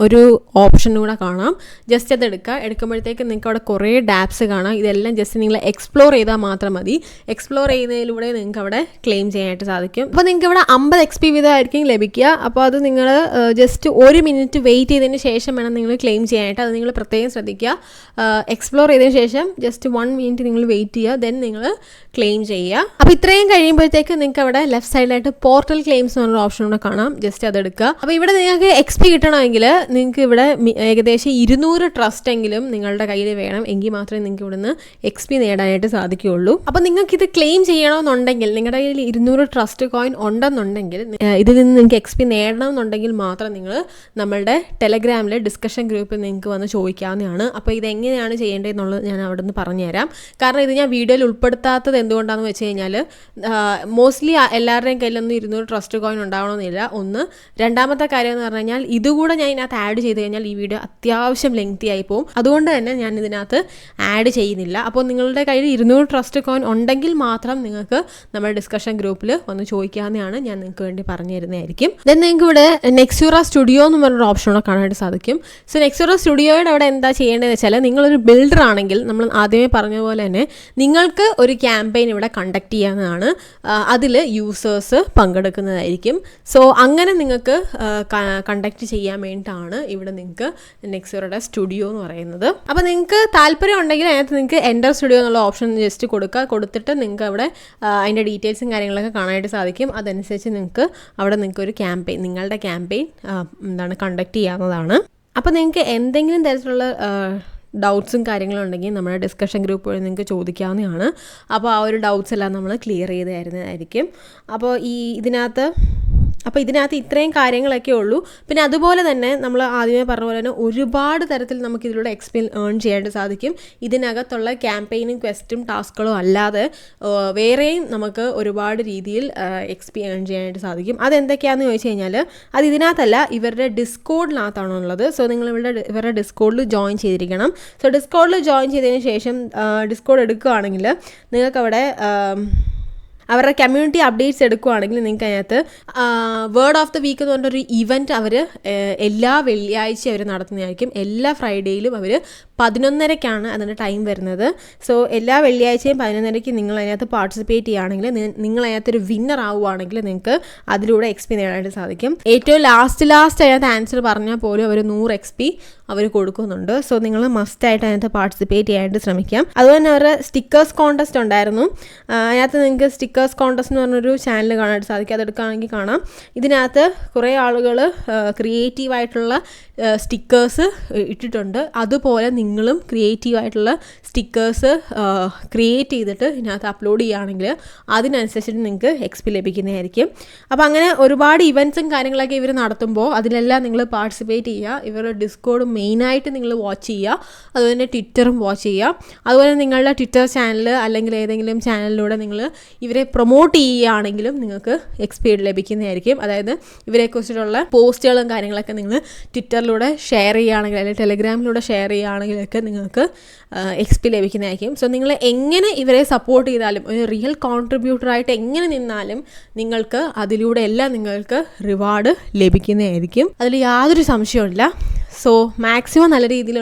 ഒരു ഓപ്ഷൻ കൂടെ കാണാം. ജസ്റ്റ് അത് എടുക്കുമ്പോഴത്തേക്ക് നിങ്ങൾക്ക് അവിടെ കുറേ ഡാപ്സ് കാണാം. ഇതെല്ലാം ജസ്റ്റ് നിങ്ങൾ എക്സ്പ്ലോർ ചെയ്താൽ മാത്രം മതി. എക്സ്പ്ലോർ ചെയ്യുന്നതിലൂടെ നിങ്ങൾക്ക് അവിടെ ക്ലെയിം ചെയ്യാനായിട്ട് സാധിക്കും. അപ്പോൾ നിങ്ങൾക്ക് ഇവിടെ 50 XP വീതമായിരിക്കും ലഭിക്കുക. അപ്പോൾ അത് നിങ്ങൾ ജസ്റ്റ് 1 മിനിറ്റ് വെയിറ്റ് ചെയ്തതിന് ശേഷം വേണം നിങ്ങൾ ക്ലെയിം ചെയ്യാനായിട്ട്. അത് നിങ്ങൾ പ്രത്യേകം ശ്രദ്ധിക്കുക. എക്സ്പ്ലോർ ചെയ്തതിന് ശേഷം ജസ്റ്റ് 1 മിനിറ്റ് നിങ്ങൾ വെയിറ്റ് ചെയ്യുക, ദെൻ നിങ്ങൾ ക്ലെയിം ചെയ്യുക. അപ്പോൾ ഇത്രയും കഴിയുമ്പോഴത്തേക്ക് നിങ്ങൾക്ക് അവിടെ ലെഫ്റ്റ് സൈഡിലായിട്ട് പോർട്ടൽ ക്ലെയിംസ് എന്നുള്ള ഓപ്ഷൻ കൂടെ കാണാം. ജസ്റ്റ് അതെടുക്കുക. അപ്പോൾ ഇവിടെ നിങ്ങൾക്ക് XP കിട്ടണമെങ്കിൽ നിങ്ങൾക്ക് ഇവിടെ ഏകദേശം 200 ട്രസ്റ്റ് എങ്കിലും നിങ്ങളുടെ കയ്യിൽ വേണം, എങ്കിൽ മാത്രമേ നിങ്ങൾക്ക് ഇവിടുന്ന് XP നേടാനായിട്ട് സാധിക്കുകയുള്ളൂ. അപ്പോൾ നിങ്ങൾക്ക് ഇത് ക്ലെയിം ചെയ്യണമെന്നുണ്ടെങ്കിൽ, നിങ്ങളുടെ കയ്യിൽ 200 ട്രസ്റ്റ് കോയിൻ ഉണ്ടെന്നുണ്ടെങ്കിൽ, ഇതിൽ നിന്ന് നിങ്ങൾക്ക് XP നേടണമെന്നുണ്ടെങ്കിൽ മാത്രം നിങ്ങൾ നമ്മളുടെ ടെലഗ്രാമിലെ ഡിസ്കഷൻ ഗ്രൂപ്പിൽ നിങ്ങൾക്ക് വന്ന് ചോദിക്കാവുന്നതാണ്. അപ്പോൾ ഇതെങ്ങനെയാണ് ചെയ്യേണ്ടതെന്നുള്ളത് ഞാൻ അവിടെ നിന്ന് പറഞ്ഞുതരാം. കാരണം ഇത് ഞാൻ വീഡിയോയിൽ ഉൾപ്പെടുത്താത്തത് എന്തുകൊണ്ടാണെന്ന് വെച്ച് കഴിഞ്ഞാൽ മോസ്റ്റ്ലി എല്ലാവരുടെയും കയ്യിലൊന്നും 200 ട്രസ്റ്റ് കോയിൻ ഉണ്ടാവണമെന്നില്ല. ഒന്ന്. രണ്ടാമത്തെ കാര്യം എന്ന് പറഞ്ഞു കഴിഞ്ഞാൽ ഇതുകൂടെ ഞാൻ ഇതിനകത്ത് ആഡ് ചെയ്ത് കഴിഞ്ഞാൽ ഈ വീഡിയോ അത്യാവശ്യം ലെങ്തി ആയി പോകും. അതുകൊണ്ട് തന്നെ ഞാൻ ഇതിനകത്ത് ആഡ് ചെയ്യുന്നില്ല. അപ്പോൾ നിങ്ങളുടെ കയ്യിൽ 200 ട്രസ്റ്റ് കോയിൻ ഉണ്ടെങ്കിൽ മാത്രം നിങ്ങൾക്ക് നമ്മുടെ ഡിസ്കഷൻ ഗ്രൂപ്പിൽ വന്ന് ചോദിക്കാവുന്നതാണ്. ഞാൻ നിങ്ങൾക്ക് വേണ്ടി പറഞ്ഞു തരുന്നതായിരിക്കും. ദെൻ നിങ്ങൾക്ക് ഇവിടെ നെക്സ്യൂറ സ്റ്റുഡിയോ എന്ന് പറഞ്ഞൊരു ഓപ്ഷൻ കൂടെ കാണാനായിട്ട് സാധിക്കും. സോ നെക്സ്യൂറ സ്റ്റുഡിയോയുടെ അവിടെ എന്താ ചെയ്യേണ്ടതെന്ന് വെച്ചാൽ, നിങ്ങളൊരു ബിൽഡർ ആണെങ്കിൽ നമ്മൾ ആദ്യമേ പറഞ്ഞ പോലെ തന്നെ നിങ്ങൾക്ക് ഒരു ക്യാമ്പയിൻ ഇവിടെ കണ്ടക്ട് ചെയ്യാവുന്നതാണ്. അതിൽ യൂസേഴ്സ് പങ്കെടുക്കുന്നതായിരിക്കും. സോ അങ്ങനെ നിങ്ങൾക്ക് കണ്ടക്ട് ചെയ്യാൻ വേണ്ടിയിട്ടാണ് ഇവിടെ നിങ്ങൾക്ക് നെക്സ്യൂറയുടെ സ്റ്റുഡിയോ എന്ന് പറയുന്നത്. അപ്പോൾ നിങ്ങൾക്ക് താല്പര്യം ഉണ്ടെങ്കിൽ അതിനകത്ത് നിങ്ങൾക്ക് എൻ്റർ സ്റ്റുഡിയോ എന്നുള്ള ഓപ്ഷൻ ജസ്റ്റ് കൊടുത്തിട്ട് നിങ്ങൾക്ക് അവിടെ അതിൻ്റെ ഡീറ്റെയിൽസും കാര്യങ്ങളൊക്കെ കാണാനായിട്ട് സാധിക്കും. അതനുസരിച്ച് നിങ്ങൾക്ക് ഒരു ക്യാമ്പയിൻ, നിങ്ങളുടെ ക്യാമ്പയിൻ കണ്ടക്ട് ചെയ്യാവുന്നതാണ്. അപ്പോൾ നിങ്ങൾക്ക് എന്തെങ്കിലും തരത്തിലുള്ള ഡൗട്ട്സും കാര്യങ്ങളും ഉണ്ടെങ്കിൽ നമ്മുടെ ഡിസ്കഷൻ ഗ്രൂപ്പ് വഴി നിങ്ങൾക്ക് ചോദിക്കാവുന്നതാണ്. അപ്പോൾ ആ ഒരു ഡൗട്ട്സ് എല്ലാം നമ്മൾ ക്ലിയർ ചെയ്ത് തരുന്നതായിരിക്കും. അപ്പോൾ ഇതിനകത്ത് ഇത്രയും കാര്യങ്ങളൊക്കെ ഉള്ളൂ. പിന്നെ അതുപോലെ തന്നെ നമ്മൾ ആദ്യമേ പറഞ്ഞ പോലെ തന്നെ ഒരുപാട് തരത്തിൽ നമുക്ക് ഇതിലൂടെ XP ഏൺ ചെയ്യാനായിട്ട് സാധിക്കും. ഇതിനകത്തുള്ള ക്യാമ്പയിനും ക്വസ്റ്റും ടാസ്കുകളും അല്ലാതെ വേറെയും നമുക്ക് ഒരുപാട് രീതിയിൽ XP ഏൺ ചെയ്യാനായിട്ട് സാധിക്കും. അതെന്തൊക്കെയാണെന്ന് ചോദിച്ചു കഴിഞ്ഞാൽ, അത് ഇതിനകത്തല്ല, ഇവരുടെ ഡിസ്കോഡിനകത്താണുള്ളത്. സോ നിങ്ങൾ ഇവരുടെ ഡിസ്കോഡിൽ ജോയിൻ ചെയ്തിരിക്കണം. സോ ഡിസ്കോഡിൽ ജോയിൻ ചെയ്തതിന് ശേഷം ഡിസ്കോഡ് എടുക്കുകയാണെങ്കിൽ നിങ്ങൾക്കവിടെ അവരുടെ കമ്മ്യൂണിറ്റി അപ്ഡേറ്റ്സ് എടുക്കുകയാണെങ്കിൽ നിങ്ങൾക്ക് അതിനകത്ത് വേർഡ് ഓഫ് ദ വീക്ക് എന്ന് പറഞ്ഞൊരു ഇവൻറ്റ് അവർ എല്ലാ വെള്ളിയാഴ്ചയും അവർ നടത്തുന്നതായിരിക്കും. എല്ലാ ഫ്രൈഡേയിലും അവർ 11:30ക്കാണ് അതിൻ്റെ ടൈം വരുന്നത്. സോ എല്ലാ വെള്ളിയാഴ്ചയും 11:30ക്ക് നിങ്ങൾ അതിനകത്ത് പാർട്ടിസിപ്പേറ്റ് ചെയ്യുകയാണെങ്കിൽ, നിങ്ങൾ അതിനകത്തൊരു വിന്നർ ആവുകയാണെങ്കിൽ നിങ്ങൾക്ക് അതിലൂടെ XP നേടാനായിട്ട് സാധിക്കും. ഏറ്റവും ലാസ്റ്റ് അതിനകത്ത് ആൻസർ പറഞ്ഞാൽ പോലും അവർ 100 XP അവർ കൊടുക്കുന്നുണ്ട്. സോ നിങ്ങൾ മസ്റ്റായിട്ട് അതിനകത്ത് പാർട്ടിസിപ്പേറ്റ് ചെയ്യാനായിട്ട് ശ്രമിക്കാം. അതുപോലെ തന്നെ അവരുടെ സ്റ്റിക്കേഴ്സ് കോൺടെസ്റ്റ് ഉണ്ടായിരുന്നു. അതിനകത്ത് നിങ്ങൾക്ക് സ്റ്റിക്കേഴ്സ് കോൺടെസ്റ്റ് എന്ന് പറഞ്ഞൊരു ചാനൽ കാണാനായിട്ട് സാധിക്കും. അതെടുക്കുകയാണെങ്കിൽ കാണാം. ഇതിനകത്ത് കുറേ ആളുകൾ ക്രിയേറ്റീവായിട്ടുള്ള സ്റ്റിക്കേഴ്സ് ഇട്ടിട്ടുണ്ട്. അതുപോലെ നിങ്ങളും ക്രിയേറ്റീവായിട്ടുള്ള സ്റ്റിക്കേഴ്സ് ക്രിയേറ്റ് ചെയ്തിട്ട് ഇതിനകത്ത് അപ്ലോഡ് ചെയ്യുകയാണെങ്കിൽ അതിനനുസരിച്ചിട്ട് നിങ്ങൾക്ക് XP ലഭിക്കുന്നതായിരിക്കും. അപ്പോൾ അങ്ങനെ ഒരുപാട് ഇവൻറ്റ്സും കാര്യങ്ങളൊക്കെ ഇവർ നടത്തുമ്പോൾ അതിലെല്ലാം നിങ്ങൾ പാർട്ടിസിപ്പേറ്റ് ചെയ്യുക. ഇവരുടെ ഡിസ്കോഡ് മെയിനായിട്ട് നിങ്ങൾ വാച്ച് ചെയ്യുക. അതുപോലെ തന്നെ ട്വിറ്ററും വാച്ച് ചെയ്യുക. അതുപോലെ നിങ്ങളുടെ ട്വിറ്റർ ചാനൽ അല്ലെങ്കിൽ ഏതെങ്കിലും ചാനലിലൂടെ നിങ്ങൾ ഇവരെ പ്രൊമോട്ട് ചെയ്യുകയാണെങ്കിലും നിങ്ങൾക്ക് XP ലഭിക്കുന്നതായിരിക്കും. അതായത് ഇവരെക്കുറിച്ചിട്ടുള്ള പോസ്റ്റുകളും കാര്യങ്ങളൊക്കെ നിങ്ങൾ ട്വിറ്ററിലൂടെ ഷെയർ ചെയ്യുകയാണെങ്കിൽ അല്ലെങ്കിൽ ടെലഗ്രാമിലൂടെ ഷെയർ ചെയ്യുകയാണെങ്കിലൊക്കെ നിങ്ങൾക്ക് XP ലഭിക്കുന്നതായിരിക്കും. സോ നിങ്ങൾ എങ്ങനെ ഇവരെ സപ്പോർട്ട് ചെയ്താലും, ഒരു റിയൽ കോൺട്രിബ്യൂട്ടറായിട്ട് എങ്ങനെ നിന്നാലും നിങ്ങൾക്ക് അതിലൂടെ എല്ലാം നിങ്ങൾക്ക് റിവാർഡ് ലഭിക്കുന്നതായിരിക്കും. അതിൽ യാതൊരു സംശയമില്ല. സോ മാക്സിമം നല്ല രീതിയിൽ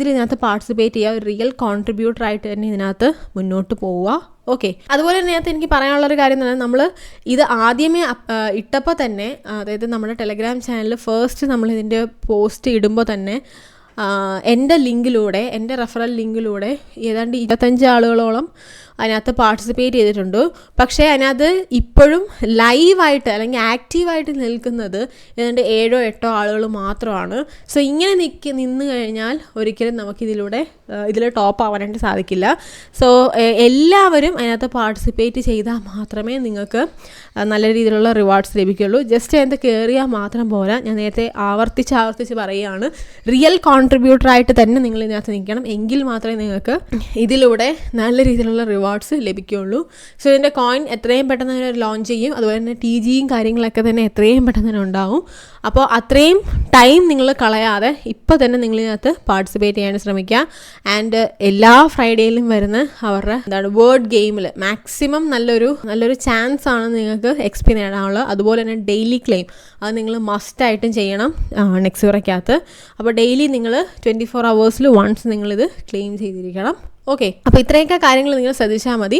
ഇതിനകത്ത് പാർട്ടിസിപ്പേറ്റ് ചെയ്യുക, ഒരു റിയൽ കോൺട്രിബ്യൂട്ടറായിട്ട് തന്നെ ഇതിനകത്ത് മുന്നോട്ട് പോവുക. ഓക്കെ, അതുപോലെ തന്നെ ഇതിനകത്ത് എനിക്ക് പറയാനുള്ളൊരു കാര്യം എന്ന് പറഞ്ഞാൽ നമ്മൾ ഇത് ആദ്യമേ ഇട്ടപ്പോൾ തന്നെ, അതായത് നമ്മുടെ ടെലഗ്രാം ചാനലിൽ ഫസ്റ്റ് നമ്മളിതിൻ്റെ പോസ്റ്റ് ഇടുമ്പോൾ തന്നെ എൻ്റെ റെഫറൽ ലിങ്കിലൂടെ ഏതാണ്ട് 25 ആളുകളോളം അതിനകത്ത് പാർട്ടിസിപ്പേറ്റ് ചെയ്തിട്ടുണ്ട്. പക്ഷേ അതിനകത്ത് ഇപ്പോഴും ലൈവായിട്ട് അല്ലെങ്കിൽ ആക്റ്റീവായിട്ട് നിൽക്കുന്നത് ഏതാണ്ട് 7-8 ആളുകൾ മാത്രമാണ്. സോ ഇങ്ങനെ നിന്ന് കഴിഞ്ഞാൽ ഒരിക്കലും ഇതിൽ ടോപ്പ് ആവാനായിട്ട് സാധിക്കില്ല. സോ എല്ലാവരും അതിനകത്ത് പാർട്ടിസിപ്പേറ്റ് ചെയ്താൽ മാത്രമേ നിങ്ങൾക്ക് നല്ല രീതിയിലുള്ള റിവാർഡ്സ് ലഭിക്കുള്ളൂ. ജസ്റ്റ് അതിനകത്ത് കയറിയാൽ മാത്രം പോരാ. ഞാൻ നേരത്തെ ആവർത്തിച്ച് പറയുകയാണ്, റിയൽ കോൺട്രിബ്യൂട്ടറായിട്ട് തന്നെ നിങ്ങൾ ഇതിനകത്ത് നിൽക്കണം. എങ്കിൽ മാത്രമേ നിങ്ങൾക്ക് ഇതിലൂടെ നല്ല രീതിയിലുള്ള റിവാർഡ്സ് ലഭിക്കുകയുള്ളൂ. സോ ഇതിൻ്റെ കോയിൻ എത്രയും പെട്ടെന്ന് തന്നെ ലോഞ്ച് ചെയ്യും. അതുപോലെ തന്നെ TGയും കാര്യങ്ങളൊക്കെ തന്നെ എത്രയും പെട്ടെന്ന് തന്നെ ഉണ്ടാവും. അപ്പോൾ അത്രയും ടൈം നിങ്ങൾ കളയാതെ ഇപ്പോൾ തന്നെ നിങ്ങളിതിനകത്ത് പാർട്ടിസിപ്പേറ്റ് ചെയ്യാൻ ശ്രമിക്കുക. ആൻഡ് എല്ലാ ഫ്രൈഡേയിലും വരുന്ന അവരുടെ വേർഡ് ഗെയിമിൽ മാക്സിമം നല്ലൊരു ചാൻസ് ആണ് നിങ്ങൾക്ക് XP നേടാനുള്ളത്. അതുപോലെ തന്നെ ഡെയിലി ക്ലെയിം അത് നിങ്ങൾ മസ്റ്റായിട്ടും ചെയ്യണം നെക്സ്യൂറയ്ക്കകത്ത്. അപ്പോൾ ഡെയിലി നിങ്ങൾ 24 hours വൺസ് നിങ്ങളിത് ക്ലെയിം ചെയ്തിരിക്കണം. ഓക്കെ, അപ്പോൾ ഇത്രയൊക്കെ കാര്യങ്ങൾ നിങ്ങൾ ശ്രദ്ധിച്ചാൽ മതി.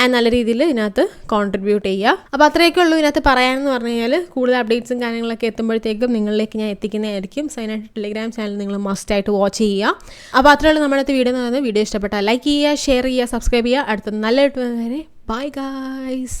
ആൻഡ് നല്ല രീതിയിൽ ഇതിനകത്ത് കോൺട്രിബ്യൂട്ട് ചെയ്യുക. അപ്പോൾ അത്രയൊക്കെ ഉള്ളൂ ഇതിനകത്ത് പറയാനെന്ന് പറഞ്ഞു കഴിഞ്ഞാൽ. കൂടുതൽ അപ്ഡേറ്റ്സും കാര്യങ്ങളൊക്കെ എത്തുമ്പോഴത്തേക്കും നിങ്ങളിലേക്ക് ഞാൻ എത്തിക്കുന്നതായിരിക്കും. സോ അതിനായിട്ട് ടെലിഗ്രാം ചാനൽ നിങ്ങൾ മസ്റ്റായിട്ട് വാച്ച് ചെയ്യുക. അപ്പോൾ അത്രയുള്ള നമ്മുടെ വീഡിയോ എന്ന് പറയുന്നത്. വീഡിയോ ഇഷ്ടപ്പെട്ടാൽ ലൈക്ക് ചെയ്യുക, ഷെയർ ചെയ്യുക, സബ്സ്ക്രൈബ് ചെയ്യുക. അടുത്ത നല്ല വരെ ബൈ ഗൈസ്.